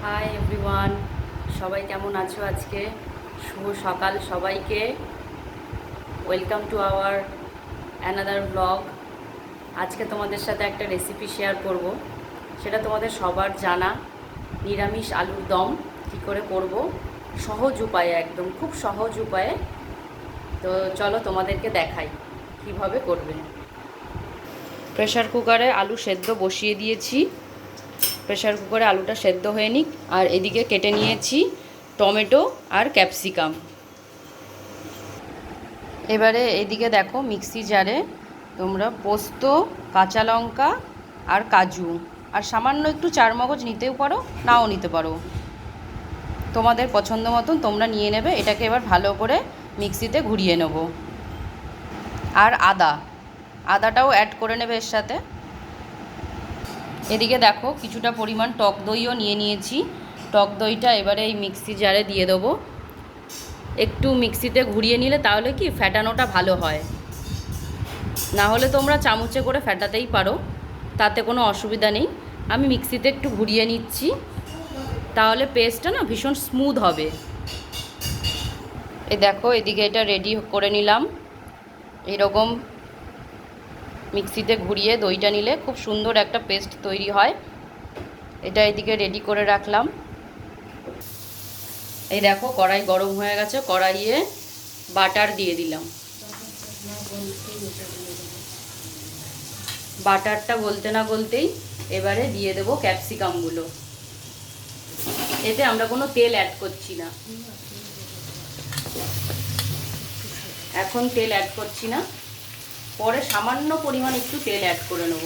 Hi everyone, সবাই কেমন আছো? আজকে শুভ সকাল সবাইকে। Welcome to our another blog. আজকে তোমাদের সাথে একটা রেসিপি শেয়ার করব, সেটা তোমাদের সবার জানা, নিরামিষ আলুর দম কী করে করব, সহজ উপায়ে, একদম খুব সহজ উপায়ে। তো চলো তোমাদেরকে দেখাই কিভাবে করবে। প্রেশার কুকারে আলু সেদ্ধ বসিয়ে দিয়েছি। প্রেশার কুকারে আলুটা সেদ্ধ হয়ে নিক। আর এদিকে কেটে নিয়েছি টমেটো আর ক্যাপসিকাম। এবারে এদিকে দেখো, মিক্সি জারে তোমরা পোস্ত, কাঁচা লঙ্কা আর কাজু আর সামান্য একটু চারমগজ নিতেও পারো, নাও নিতে পারো, তোমাদের পছন্দ মতন তোমরা নিয়ে নেবে। এটাকে এবার ভালো করে মিক্সিতে ঘুরিয়ে নেব। আর আদাটাও অ্যাড করে নেবে এর সাথে। এদিকে দেখো, কিছুটা পরিমাণ টক দইও নিয়ে নিয়েছি। টক দইটা এবারে এই মিক্সি জারে দিয়ে দেবো। একটু মিক্সিতে ঘুরিয়ে নিলে তাহলে কি ফ্যাটানোটা ভালো হয়, না হলে তোমরা চামচে করে ফ্যাটাতেই পারো, তাতে কোনো অসুবিধা নেই। আমি মিক্সিতে একটু ঘুরিয়ে নিচ্ছি, তাহলে পেস্টটা না ভীষণ স্মুথ হবে। এই দেখো, এদিকে এটা রেডি করে নিলাম। এরকম মিক্সিতে ঘুরিয়ে দইটা নিলে খুব সুন্দর একটা পেস্ট তৈরি হয়। এটা এদিকে রেডি করে রাখলাম। এই দেখো, কড়াই গরম হয়ে গেছে, কড়াইয়ে বাটার দিয়ে দিলাম। বাটারটা গলতে না গলতেই এবারে দিয়ে দেবো ক্যাপসিকামগুলো। এতে আমরা কোনো তেল অ্যাড করছি না, এখন তেল অ্যাড করছি না, পরে সামান্য পরিমাণ একটু তেল অ্যাড করে নেব।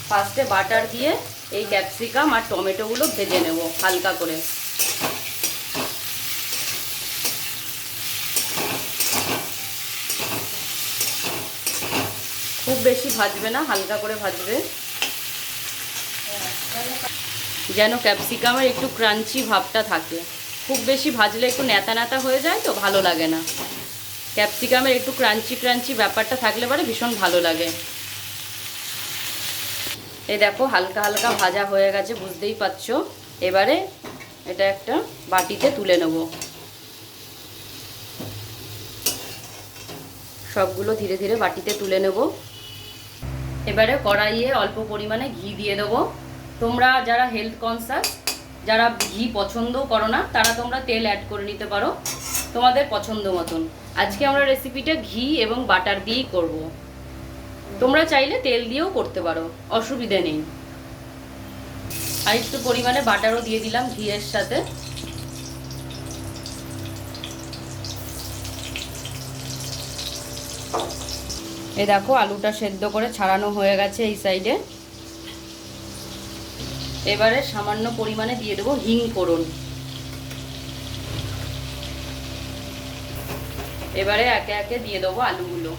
ফার্স্টে বাটার দিয়ে এই ক্যাপসিকাম আর টমেটোগুলো ভেজে নেব হালকা করে। খুব বেশি ভাজবে না, হালকা করে ভাজবে, যেন ক্যাপসিকামের একটু ক্রাঞ্চি ভাবটা থাকে। খুব বেশি ভাজলে একটু ন্যাতা ন্যাতা হয়ে যায়, তো ভালো লাগে না। ক্যাপসিকামের একটু ক্রাঞ্চি ক্রাঞ্চি ব্যাপারটা থাকলে পরে ভীষণ ভালো লাগে। এই দেখো, হালকা হালকা ভাজা হয়ে গেছে, বুঝতেই পারছো। এবারে এটা একটা বাটিতে তুলে নেব। সবগুলো ধীরে ধীরে বাটিতে তুলে নেব। এবারে কড়াইয়ে অল্প পরিমাণে ঘি দিয়ে দেবো। তোমরা যারা হেলথ কনসাস, যারা ঘি পছন্দও করো না, তারা তোমরা তেল অ্যাড করে নিতে পারো তোমাদের পছন্দ মতন। আজকে আমরা রেসিপিটা ঘি এবং বাটার দিয়েই করব। তোমরা চাইলে তেল দিয়েও করতে পারো, অসুবিধে নেই। আর একটু পরিমাণে বাটারও দিয়ে দিলাম ঘিয়ের সাথে। এই দেখো, আলুটা সেদ্ধ করে ছাড়ানো হয়ে গেছে এই সাইডে। এবারে সামান্য পরিমাণে দিয়ে দেবো হিং ফোড়ন। এবারে একে একে দিয়ে দেবো আলুগুলো।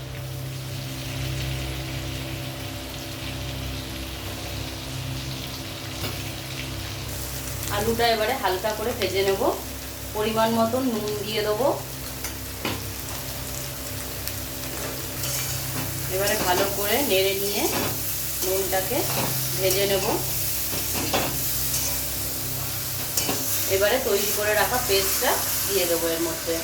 আলুটা এবারে হালকা করে ভেজে নেব। পরিমাণ মতন নুন দিয়ে দেবো। এবারে ভালো করে নেড়ে নিয়ে নুনটাকে ভেজে নেব। এবারে তৈরি করে রাখা পেস্টটা দিয়ে দেবো এর মধ্যে।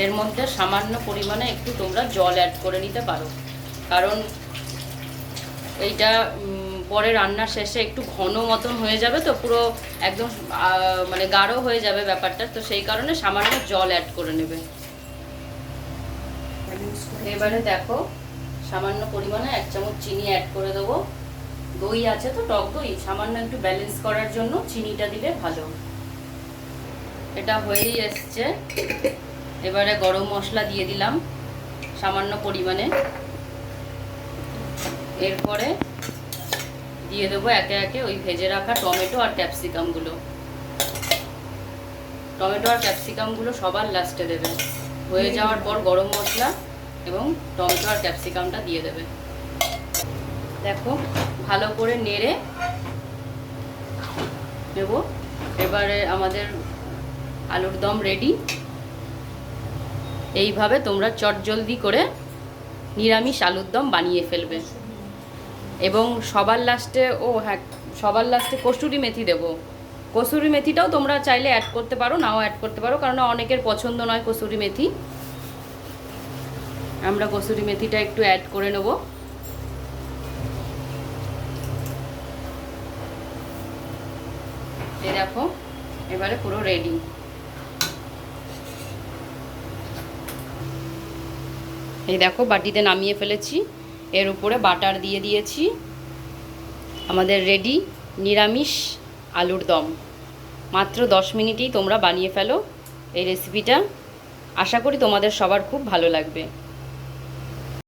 এর মধ্যে সামান্য পরিমাণে একটু তোমরা জল অ্যাড করে নিতে পারো, কারণ এইটা পরে রান্নার শেষে একটু ঘন মতন হয়ে যাবে, তো পুরো একদম মানে গাঢ় হয়ে যাবে ব্যাপারটা, তো সেই কারণে সামান্য জল অ্যাড করে নেবে। এবারে দেখো, সামান্য পরিমাণে 1 চামচ চিনি অ্যাড করে দেবো। দই আছে তো, টক দই, সামান্য একটু ব্যালেন্স করার জন্য চিনিটা দিলে ভালো। এটা হয়েই এসছে। এবারে গরম মশলা দিয়ে দিলাম সামান্য পরিমাণে। এরপরে দিয়ে দেবো একে একে ওই ভেজে রাখা টমেটো আর ক্যাপসিকামগুলো। টমেটো আর ক্যাপসিকামগুলো সবার লাস্টে দেবে। হয়ে যাওয়ার পর গরম মশলা এবং টমেটো আর ক্যাপসিকামটা দিয়ে দেবে। দেখো, ভালো করে নেড়ে নেব। এবারে আমাদের আলুর দম রেডি। এইভাবে তোমরা চটজলদি করে নিরামিষ আলুর দম বানিয়ে ফেলবে। এবং সবার লাস্টে সবার লাস্টে কসুরি মেথি দেবো। কসুরি মেথিটাও তোমরা চাইলে অ্যাড করতে পারো, নাও অ্যাড করতে পারো, কারণ অনেকের পছন্দ নয় কসুরি মেথি। আমরা কসুরি মেথিটা একটু অ্যাড করে নেব। এই দেখো এবারে পুরো রেডি। এই দেখো বাটিতে নামিয়ে ফেলেছি, এর উপরে বাটার দিয়ে দিয়েছি। আমাদের রেডি নিরামিষ আলুর দম। মাত্র 10 মিনিটেই তোমরা বানিয়ে ফেলো এই রেসিপিটা। আশা করি তোমাদের সবার খুব ভালো লাগবে।